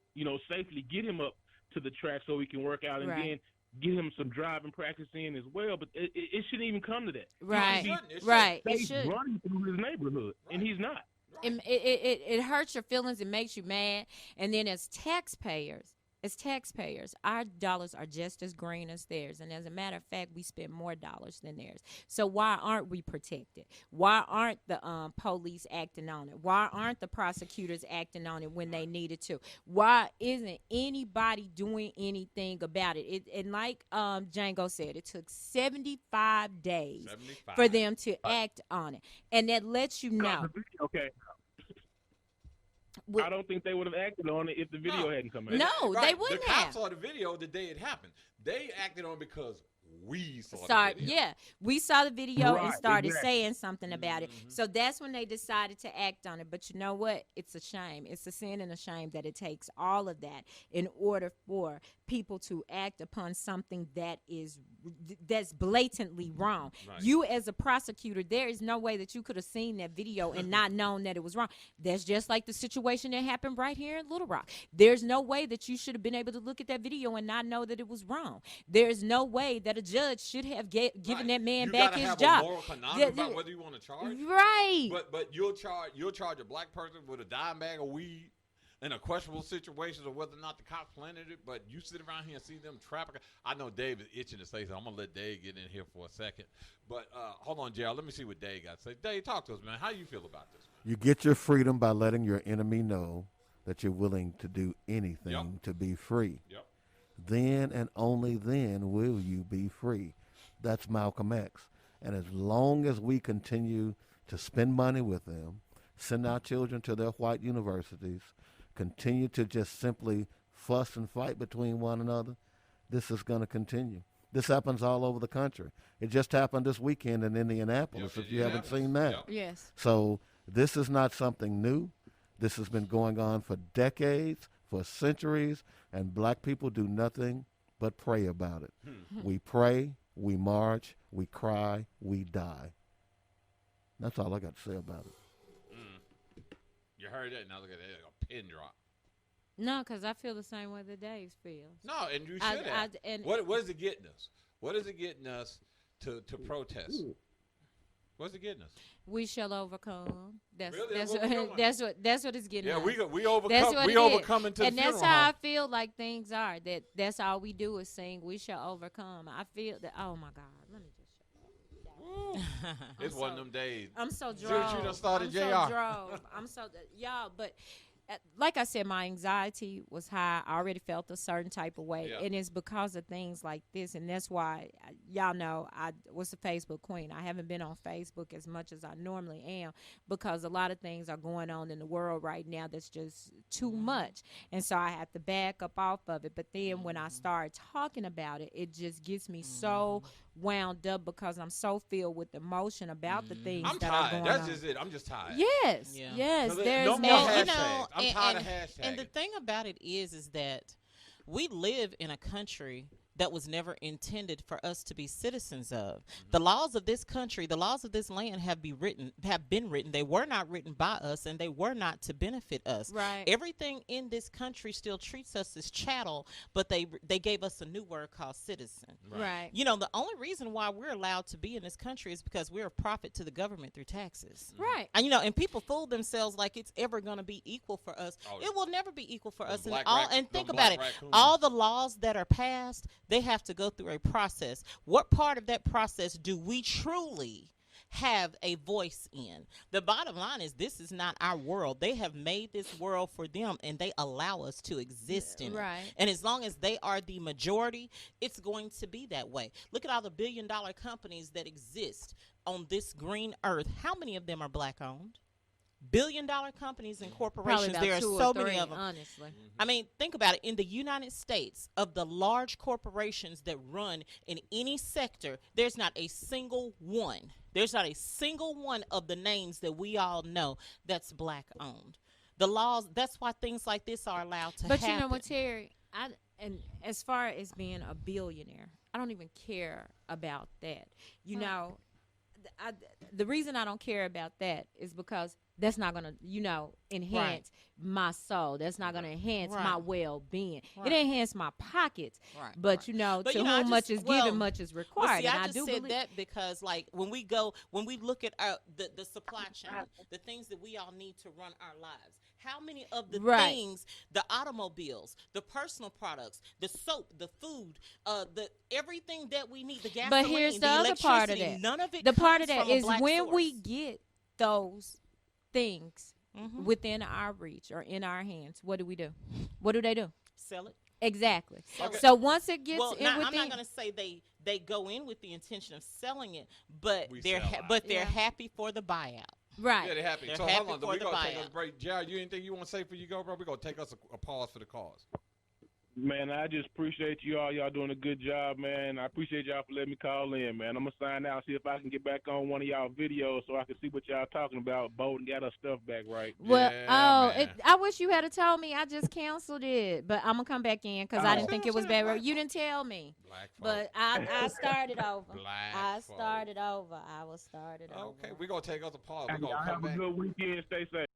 safely get him up to the track so he can work out and then get him some driving practice in as well. But it shouldn't even come to that. It should. Running through his neighborhood, and he's not. It hurts your feelings. It makes you mad. And then as taxpayers, our dollars are just as green as theirs. And as a matter of fact, we spend more dollars than theirs. So why aren't we protected? Why aren't the police acting on it? Why aren't the prosecutors acting on it when they needed to? Why isn't anybody doing anything about it? And like Django said, it took 75 days for them to act on it. And that lets you know. Okay. I don't think they would have acted on it if the video hadn't come out. No, they wouldn't have. The cops saw the video the day it happened. They acted on it because we saw the video. Yeah, we saw the video and started saying something about it. So that's when they decided to act on it. But you know what? It's a shame. It's a sin and a shame that it takes all of that in order for people to act upon something that's blatantly wrong. Right. You as a prosecutor, there is no way that you could have seen that video and not known that it was wrong. That's just like the situation that happened right here in Little Rock. There's no way that you should have been able to look at that video and not know that it was wrong. There's no way that a judge should have given that man back his job. You gotta have a moral conundrum about whether you want to charge. Right. But you'll charge a black person with a dime bag of weed in a questionable situation of whether or not the cops planted it, but you sit around here and see them traffic. I know Dave is itching to say something. I'm going to let Dave get in here for a second. But hold on, JL. Let me see what Dave got to say. Dave, talk to us, man. How you feel about this? You get your freedom by letting your enemy know that you're willing to do anything to be free. Yep. Then and only then will you be free. That's Malcolm X. And as long as we continue to spend money with them, send our children to their white universities, continue to just simply fuss and fight between one another, this is going to continue. This happens all over the country. It just happened this weekend in Indianapolis, if you haven't seen that. Yep. Yes. So this is not something new. This has been going on for decades, for centuries, and black people do nothing but pray about it. We pray, we march, we cry, we die. That's all I got to say about it. You heard that? Now look at that, a pin drop. No, because I feel the same way that Dave feels. No, and you should have. What is it getting us? What is it getting us to protest? What's it getting us? We shall overcome. That's Really? that's what it's getting. Yeah, us. we overcome. What We it overcome is. into the and that's funeral how home. I feel like things are. That's all we do is sing. We shall overcome. I feel that. Oh my God, let me just. It's one of them days. I'm so See drove. what you done started, I'm JR. so drove. I'm so y'all, but like I said, my anxiety was high. I already felt a certain type of way, Yeah. and it's because of things like this. And that's why y'all know I was a Facebook queen. I haven't been on Facebook as much as I normally am because a lot of things are going on in the world right now that's just too much, and so I have to back up off of it. But then when I start talking about it, it just gets me so wound up because I'm so filled with emotion about the things I'm that are tired. going That's on. just it. I'm just tired. Yes, Yeah. yes. No There's more no. hashtags. I'm tired of hashtags. And the thing about it is that we live in a country that was never intended for us to be citizens of. The laws of this country, the laws of this land have been written. They were not written by us, and they were not to benefit us. Right. Everything in this country still treats us as chattel, but they gave us a new word called citizen. Right. You know, the only reason why we're allowed to be in this country is because we're a profit to the government through taxes. Right. And you know, and people fool themselves like it's ever going to be equal for us. Oh, It will never be equal for us. And them think black about it. raccoons. All the laws that are passed, they have to go through a process. What part of that process do we truly have a voice in? The bottom line is this is not our world. They have made this world for them, and they allow us to exist in it. Right. And as long as they are the majority, it's going to be that way. Look at all the billion-dollar companies that exist on this green earth. How many of them are black-owned? Billion-dollar companies and Probably corporations. about There are 2 or so 3, many of them. honestly. I mean, think about it. In the United States, of the large corporations that run in any sector, there's not a single one. There's not a single one of the names that we all know that's black-owned. The laws, that's why things like this are allowed to happen. But you know what, Terry? And as far as being a billionaire, I don't even care about that. You know, the reason I don't care about that is because that's not going to, enhance my soul. That's not going to enhance my well-being. It enhance my pockets. Right, But, right. to whom much is given, much is required. See, and I just do said believe that because, like, when we look at the supply chain, the things that we all need to run our lives, how many of the things, the automobiles, the personal products, the soap, the food, the everything that we need, the gasoline, But here's the other part of that. None of it the comes part of that from a is black when source. we get those things within our reach or in our hands, what do we do? What do they do? Sell it. Exactly. Okay. So once it gets Well, in now, within, I'm not going to say they go in with the intention of selling it, but We they're sell out. but they're Yeah. happy for the buyout. right. Yeah, they're happy. They're So happy hold on. for We're the going to take a buyout. break. Jared, you anything you want to say before you go, bro? We're going to take us a pause for the cause. Man, I just appreciate you all. Y'all doing a good job, man. I appreciate y'all for letting me call in, man. I'm going to sign out, see if I can get back on one of y'all videos so I can see what y'all talking about. Bolton got her stuff back right. Well, Yeah, man. I wish you had told me. I just canceled it, but I'm gonna come back in because I didn't Oh. think it was bad. You didn't tell me, Black folk. but I started over. Black I folk. started over. I was started over. Okay, we're going to take us a pause. We're Y'all going to come have a back. good weekend. Stay safe.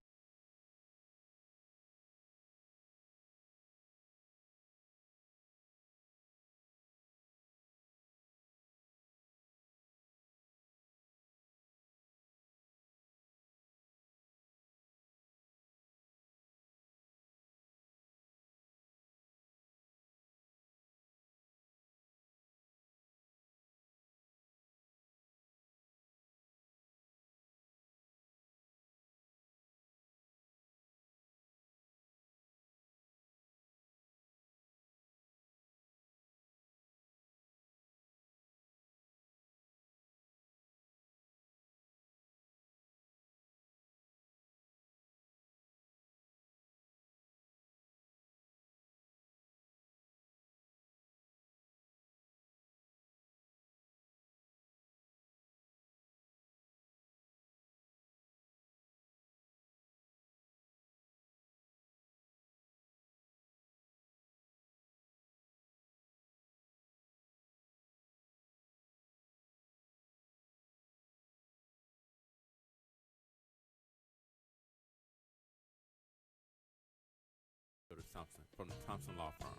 Thompson from the Thompson Law Firm,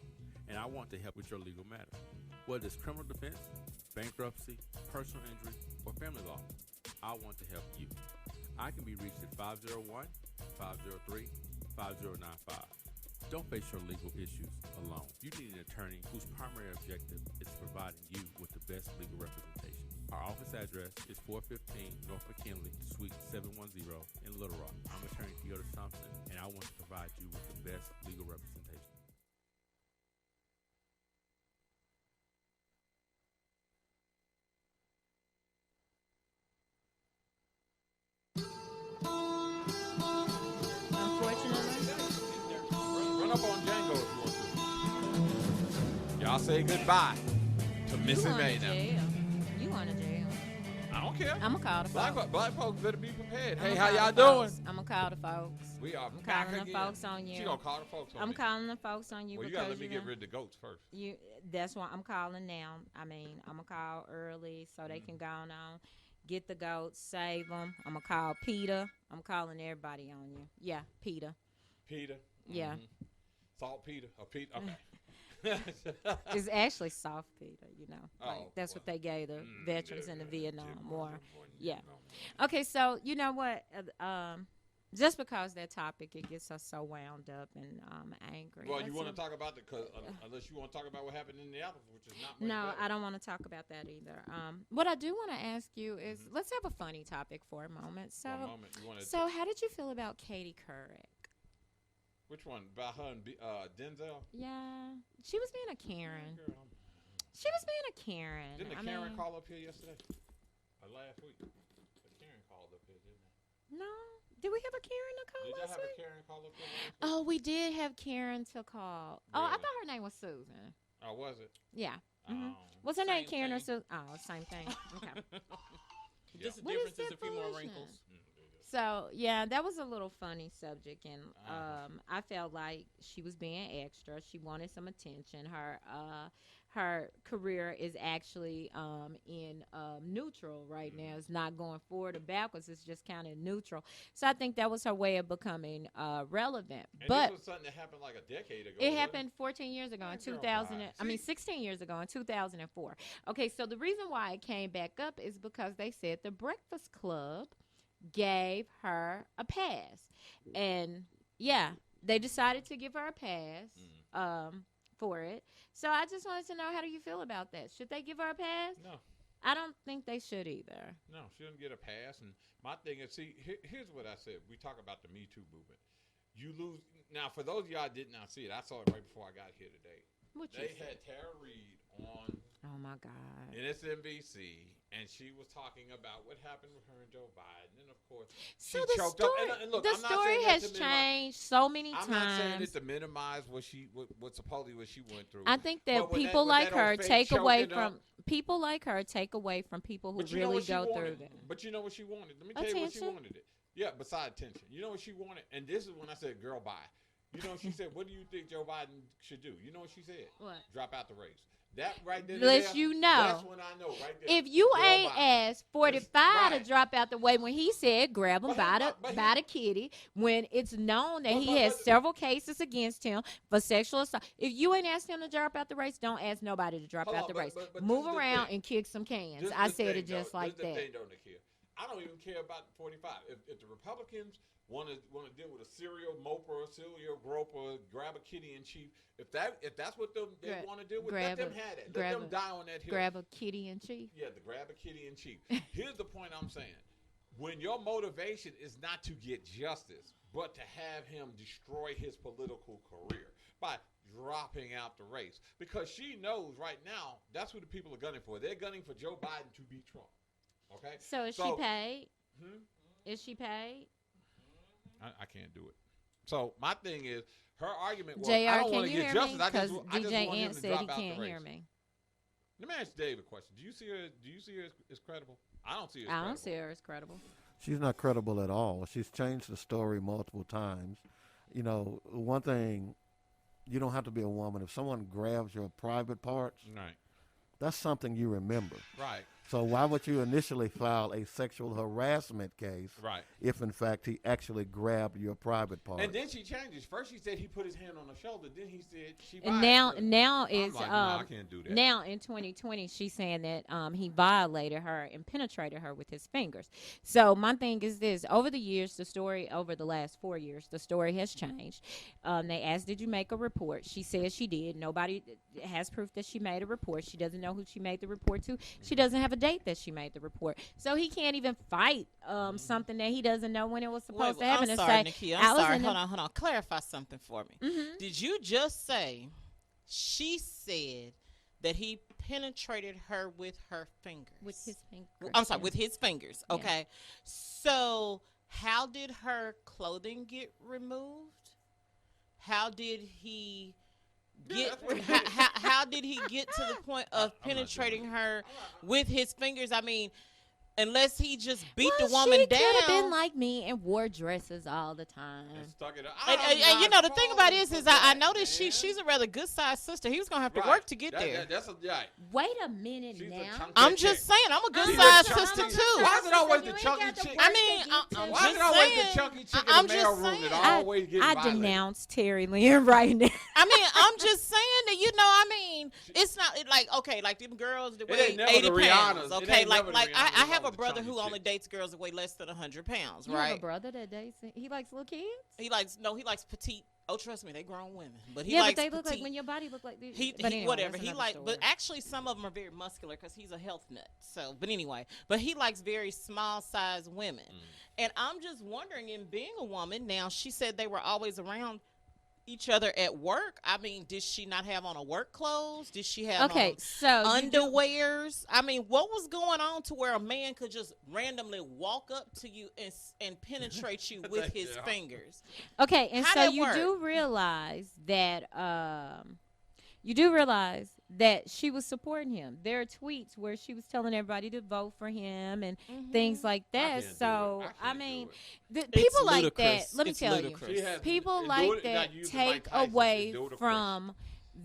and I want to help with your legal matter. Whether it's criminal defense, bankruptcy, personal injury, or family law, I want to help you. I can be reached at 501-503-5095. Don't face your legal issues alone. You need an attorney whose primary objective is providing you with the best legal representation. Our office address is 415 North McKinley, Suite 710 in Little Rock. I'm attorney Theodore Thompson, and I want to provide you with the best legal representation. Run up on Django if you want to. Y'all say goodbye to Missy May now. You want to jail? I don't care. I'm gonna call the folks. Black folks better be prepared. Hey, how y'all doing? I'm gonna call the folks. We are I'm back calling again. the folks on you. She gonna call the folks on I'm me. calling the folks on you. Well, you because gotta let me get rid of the goats first. That's why I'm calling now. I mean, I'm gonna call early so they can go on, get the goats, save them. I'm gonna call Peter. I'm calling everybody on you. Yeah, Peter. Peter. Yeah. Salt Peter. Or Peter. Okay. It's actually soft Peter, you know. That's well, what they gave the veterans in the Vietnam War. Yeah. No. Okay, so you know what? Just because that topic, it gets us so wound up and angry. Well, you want to talk about because unless you want to talk about what happened in the album, which is not much No, better. I don't want to talk about that either. What I do want to ask you is, let's have a funny topic for a moment. So, how did you feel about Katie Couric? Which one? About her and Denzel? Yeah, she was being a Karen. She was being a Karen. Didn't Karen call up here yesterday? Or last week? The Karen called up here, didn't they? No. Did we have a Karen to call Did y'all last have week? a Karen call up here last week? Oh, we did have Karen to call. Oh, I Really? thought her name was Susan. Oh, was it? Yeah. Oh. What's her name, Same Karen or thing. Susan? Oh, same thing. Okay. Just the What is difference is that a few more foolishness? wrinkles. So yeah, that was a little funny subject, and I felt like she was being extra. She wanted some attention. Her career is actually in neutral right now. It's not going forward or backwards. It's just kind of neutral. So I think that was her way of becoming relevant. And but this was something that happened like a decade ago. it happened 14 years ago in Girl, 2000. bye. I mean, 16 years ago in 2004. Okay, so the reason why it came back up is because they said the Breakfast Club gave her a pass, and yeah, they decided to give her a pass for it. So I just wanted to know, how do you feel about that? Should they give her a pass? No. I don't think they should either. No, she didn't get a pass. And my thing is, see, here's what I said. We talk about the Me Too movement. You lose. Now, for those of y'all did not see it, I saw it right before I got here today. They had Tara Reid on Oh my God. NBC, and she was talking about what happened with her and Joe Biden, and of course, So she the choked story, up. And look, the I'm not story saying that has to minimize- changed so many I'm not saying times. it to minimize what supposedly what she went through. I think that But when people when like that her old fake take away choking up- from people like her take away from people who But you know really what she go wanted? through that. But you know what she wanted? Let me tell you what she Attention. wanted it. Yeah, besides attention. You know what she wanted? And this is when I said, girl, bye. You know, she said, what do you think Joe Biden should do? You know what she said? What? Drop out the race. That right there. Let you know. That's when I know right there. If you Girl, ain't bye. asked 45 Right. to drop out the way when he said grab him But by he- the but he- by the kitty, when it's known that But- he but- has but- several cases against him for sexual assault. If you ain't asked him to drop out the race, don't ask nobody to drop Hold out on, the but- race. but this Move is the around thing. and kick some cans. This is I the said thing, it just though. like This is the that. thing, though, Nakia. I don't even care about the 45. If the Republicans want to deal with a serial moper, a serial groper, grab a kitty in chief, if that's what they Gra- want to deal with, grab let them a- have it. Let grab them a- die on that hill. Grab a kitty in chief. Yeah, the grab a kitty in chief. Here's the point I'm saying. When your motivation is not to get justice, but to have him destroy his political career by dropping out the race. Because she knows right now that's who the people are gunning for. They're gunning for Joe Biden to beat Trump. Okay? So is she paid? Hmm? Is she paid? I can't do it. So my thing is, her argument was, JR, I don't can want to you get hear justice. me? I Because just want DJ him Ant to said drop he out the can't race. hear me. Let me ask Dave a question. Do you see her as credible? I don't see her as I credible. don't see her as credible. She's not credible at all. She's changed the story multiple times. You know, one thing, you don't have to be a woman. If someone grabs your private parts, Right. that's something you remember. Right. So why would you initially file a sexual harassment case Right. if, in fact, he actually grabbed your private part? And then she changes. First she said he put his hand on her shoulder. Then he said she. And now I'm is like, no, I can't do that. now in 2020 she's saying that he violated her and penetrated her with his fingers. So my thing is this: over the years, over the last 4 years, the story has changed. They asked, "Did you make a report?" She said she did. Nobody has proof that she made a report. She doesn't know who she made the report to. She doesn't have a date that she made the report. So he can't even fight something that he doesn't know when it was supposed to happen. I'm sorry, Nakia. I'm sorry. Hold on. Clarify something for me. Mm-hmm. Did you just say she said that he penetrated her with her fingers? With his fingers. I'm sorry, with his fingers. Okay. Yeah. So how did her clothing get removed? How did he how did he get to the point of penetrating her with his fingers? I mean, unless he just beat the woman down. She could have been like me and wore dresses all the time. And you know, the thing about it is I noticed she's a rather good sized sister. He was gonna have to work to get there. Wait a minute now. I'm just saying, I'm a good sized sister too. Why is it always the chunky chick? I mean, why is it always the chunky chick in the mail room that always gets violated? I denounce Terry Lynn right now. I mean, I'm just saying that, you know, I mean, it's not like, okay, like them girls that weigh 80 pounds. Okay, like I have a brother who only dates girls that weigh less than 100 pounds, right? You have a brother that dates, he likes little kids? He likes petite. Oh, trust me, they grown women. But he likes but they petite. Look like when your body look like this. Anyway, whatever. He like, but actually some of them are very muscular because he's a health nut. So, but anyway, but he likes very small size women. And I'm just wondering, in being a woman, now she said they were always around each other at work. I mean, did she not have on a work clothes? Did she have on underwears? I mean, what was going on to where a man could just randomly walk up to you and penetrate you with his fingers? Okay, and so you do realize that she was supporting him. There are tweets where she was telling everybody to vote for him and things like that. So, I mean, people like that, let me tell you, people like that take away from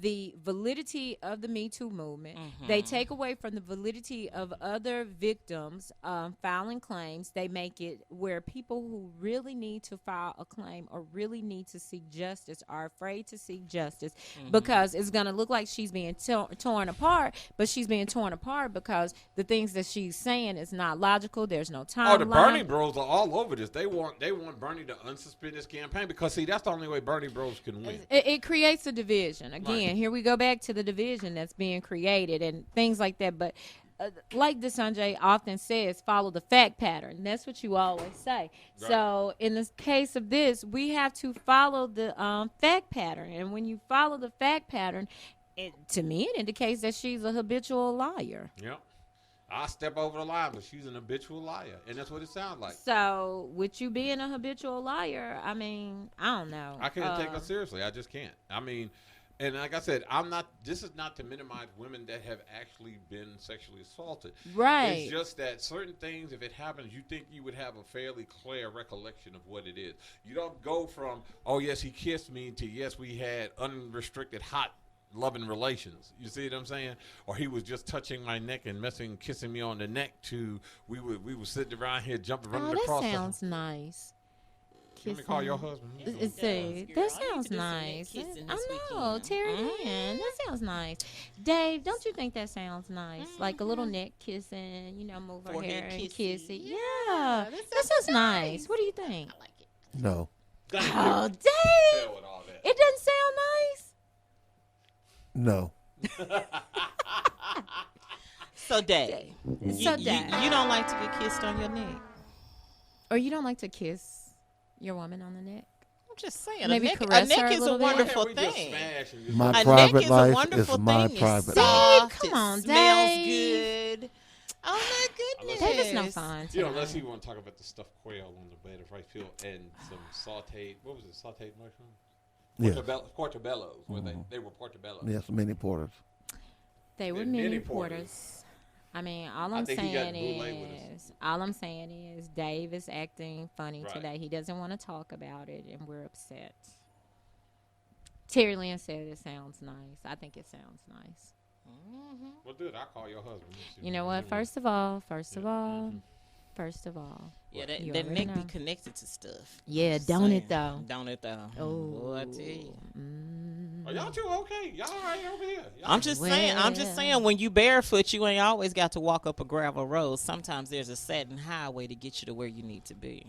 the validity of the Me Too movement. They take away from the validity of other victims filing claims. They make it where people who really need to file a claim or really need to seek justice are afraid to seek justice because it's going to look like she's being torn apart, but she's being torn apart because the things that she's saying is not logical. There's no timeline. Oh, the Bernie bros are all over this. They want Bernie to unsuspend this campaign because, see, that's the only way Bernie bros can win. It creates a division. Again, here we go back to the division that's being created and things like that. But like Sanjay often says, follow the fact pattern. That's what you always say. Right. So in the case of this, we have to follow the fact pattern. And when you follow the fact pattern, to me, it indicates that she's a habitual liar. Yep. I step over the line, but she's an habitual liar, and that's what it sounds like. So, with you being a habitual liar, I mean, I don't know. I can't take her seriously. I just can't. I mean, and like I said, this is not to minimize women that have actually been sexually assaulted. Right. It's just that certain things, if it happens, you think you would have a fairly clear recollection of what it is. You don't go from, oh, yes, he kissed me, to, yes, we had unrestricted hot loving relations. You see what I'm saying? Or he was just touching my neck and kissing me on the neck, to we were sitting around here jumping, running across. That sounds nice. Let me call your husband. That sounds nice. I know, Terry Lynn. That sounds nice. Dave, don't you think that sounds nice? Like a little neck kissing, move her hair and kiss it. Yeah, that sounds nice. What do you think? I like it. No. Oh, Dave. It doesn't sound nice. No. So, Dave, you don't like to get kissed on your neck? Or you don't like to kiss your woman on the neck? I'm just saying. Maybe a neck is a wonderful thing. My private life is my private life. Come on, Dave. Smells good. Oh, my goodness. Dave is no fun. Unless you want to talk about the stuffed quail on the bed of rice field and some sauteed, sauteed mushrooms? Yes. Portobellos. They were portobellos. Yes, mini porters. They were mini porters. I mean, all I'm saying is Dave is acting funny today. He doesn't want to talk about it, and we're upset. Terry Lynn said it sounds nice. I think it sounds nice. Well, dude, I'll call your husband. You know what? First of all. Yeah, that You neck already be know. connected to stuff. Yeah, Just don't saying. it though? Don't it though? Oh, Boy, I tell you. Are y'all two okay? Y'all all right over here? Y'all I'm just saying, when you barefoot, you ain't always got to walk up a gravel road. Sometimes there's a satin highway to get you to where you need to be.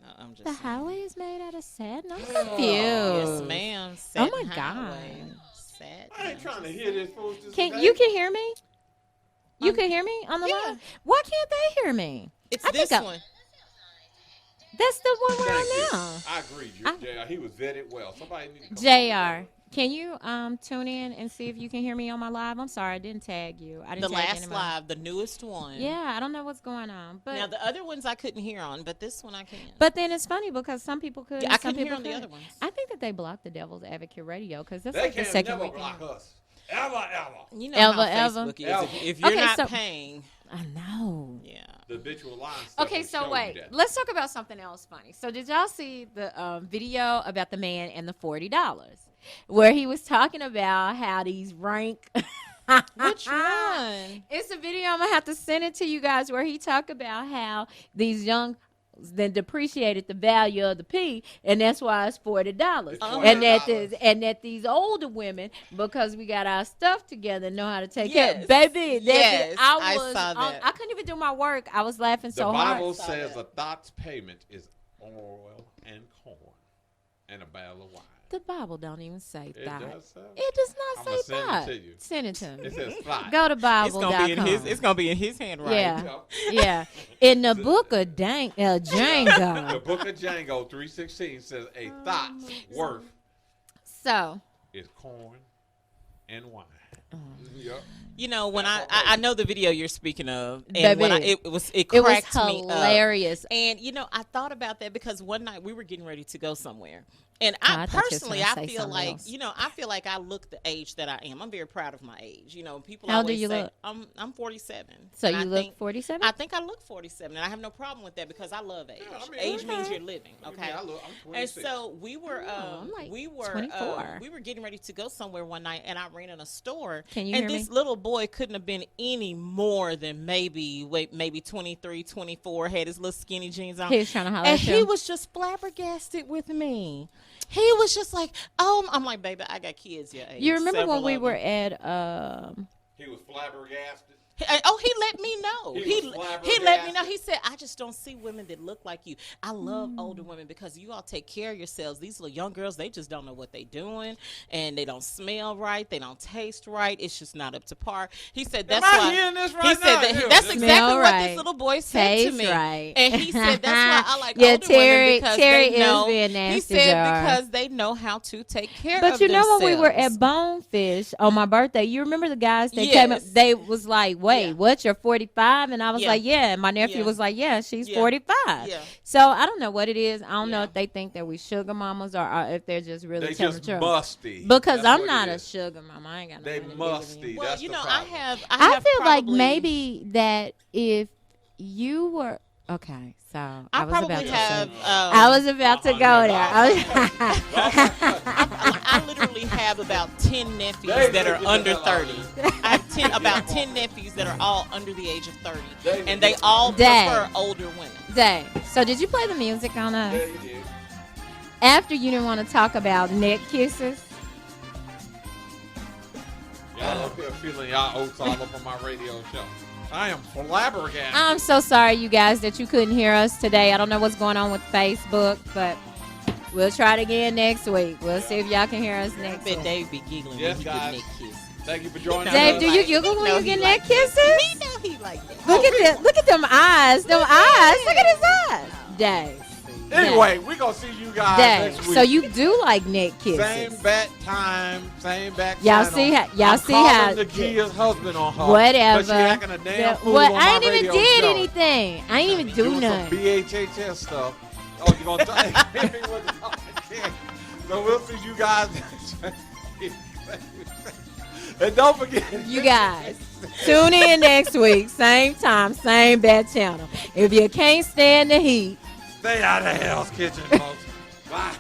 No, I'm just the saying. highway is made out of satin. I'm Yes, confused. ma'am. Oh my Satin highway. God. Satin. I ain't trying to hear this fools. Can hear me? You can hear me on the yeah. line? Why can't they hear me? It's I this think one. That's the one we're Thank you. on now. I agree, JR. He was vetted well. Somebody need to come JR, can you tune in and see if you can hear me on my live? I'm sorry, I didn't tag you. I didn't The tag last anybody. live, the newest one. Yeah, I don't know what's going on. But Now the other ones I couldn't hear on, but this one I can. But then it's funny because some people could. Yeah, I and some couldn't hear people on the couldn't. other ones. I think that they blocked the Devil's Advocate Radio because that's They like the can't second never weekend. block us. Ever. You know Ever, how ever. Facebook is. Ever. If you're Okay, not so- paying, I know. yeah. The habitual line stuff Okay, will so show wait. you that. Let's talk about something else funny. So did y'all see the video about the man and the $40, where he was talking about how these rank? Which one? It's a video. I'm gonna have to send it to you guys where he talked about how these young then depreciated the value of the P, and that's why it's $40. It's And that these older women, because we got our stuff together, know how to take Yes. care. Baby, Yes, I I saw that. I couldn't even do my work. I was laughing The so Bible hard. says a thought's payment is oil and corn and a barrel of wine. The Bible don't even say It that. does say. It does not I'ma say send it that. to you. Send it to me. It says thought. Go to It's Bible.com. gonna be in his. It's gonna be in his handwriting. Yeah. Yeah. In the book of The Django. book of Django 3:16 says a thought's worth So, is corn and wine. Oh. Yep. You know when I know the video you're speaking of, and when Baby, it it was cracked me up. hilarious. And you know, I thought about that because one night we were getting ready to go somewhere, and Oh, I I thought you were personally, gonna I say feel something like else. you know, I feel like I look the age that I am. I'm very proud of my age. You know, people How old do always you say look? I'm 47. So and you I look think, 47? I think I look 47, and I have no problem with that because I love age. Yeah, I mean, Age okay. means you're living. Okay. I'm 26. And so we were, I'm like we 24. were getting ready to go somewhere one night, and I ran in a store. Can you and hear this me? little boy couldn't have been any more than maybe 23, 24. Had his little skinny jeans on, He was trying to holler and at he you. was just flabbergasted with me. He was just like, "Oh," I'm like, "Baby, I got kids your age." You remember when several we of were them." at He was flabbergasted. He let me know. He He was let me know. flabbergasted. He said, "I just don't see women that look like you. I love older women because you all take care of yourselves. These little young girls, they just don't know what they're doing, and they don't smell right. They don't taste right. It's just not up to par." He said, "That's Am I why." hearing this He right said now? that. Yeah, That's this- exactly Smell what right. this little boy said to Taste me. right. And he said, "That's why I like Yeah, older Terry- women because Terry they is know." being He nasty, said Jar. because they know how to take care of But you know when we were themselves. at Bonefish on my birthday, you remember the guys that came up, Yes. they was like, wait, Yeah. what, you're 45? And I was Yeah. like, yeah. And my nephew Yeah. was like, yeah, she's Yeah. 45. Yeah. So I don't know what it is. I don't know Yeah. if they think that we sugar mamas or if they're just really They telling just the truth. musty. Because That's I'm what not it a is. sugar mama. I ain't got They nothing to do with musty. it. Well, That's you the know, problem. I have feel like probably- maybe that if you were okay, so I was probably about to have. say, um, I was about to go there. I literally have about 10 nephews They that are think under it's about 30. I have about 10 nephews that are all under the age of 30. They And they think all Dang. prefer older women. Dang. So did you play the music on us? Yeah, you did. After you didn't want to talk about neck kisses? Y'all up here feeling y'all oats all up on my radio show. I am flabbergasted. I'm so sorry, you guys, that you couldn't hear us today. I don't know what's going on with Facebook, but we'll try it again next week. We'll see if y'all can hear us I next bet week. Dave be giggling Yes, when he guys. get neck kisses. Thank you for joining Dave, us. do you giggle when you get neck kisses? He know he like that. Look at them eyes. Them eyes. Look at his eyes. Dave. Anyway, we're going to see you guys Dave. next week. So you do like neck kisses. Same bat time, same bat Y'all channel. see how- y'all I'm see calling how- Nakia's husband on her. Whatever. But she acting a damn fool What? on I my ain't even radio did show. anything. I ain't even do Doing some nothing. BHHS stuff. Oh, you going to So we'll see you guys next week. And don't forget. You guys, tune in next week. Same time, same bad channel. If you can't stand the heat, Stay out of Hell's Kitchen, folks. Bye.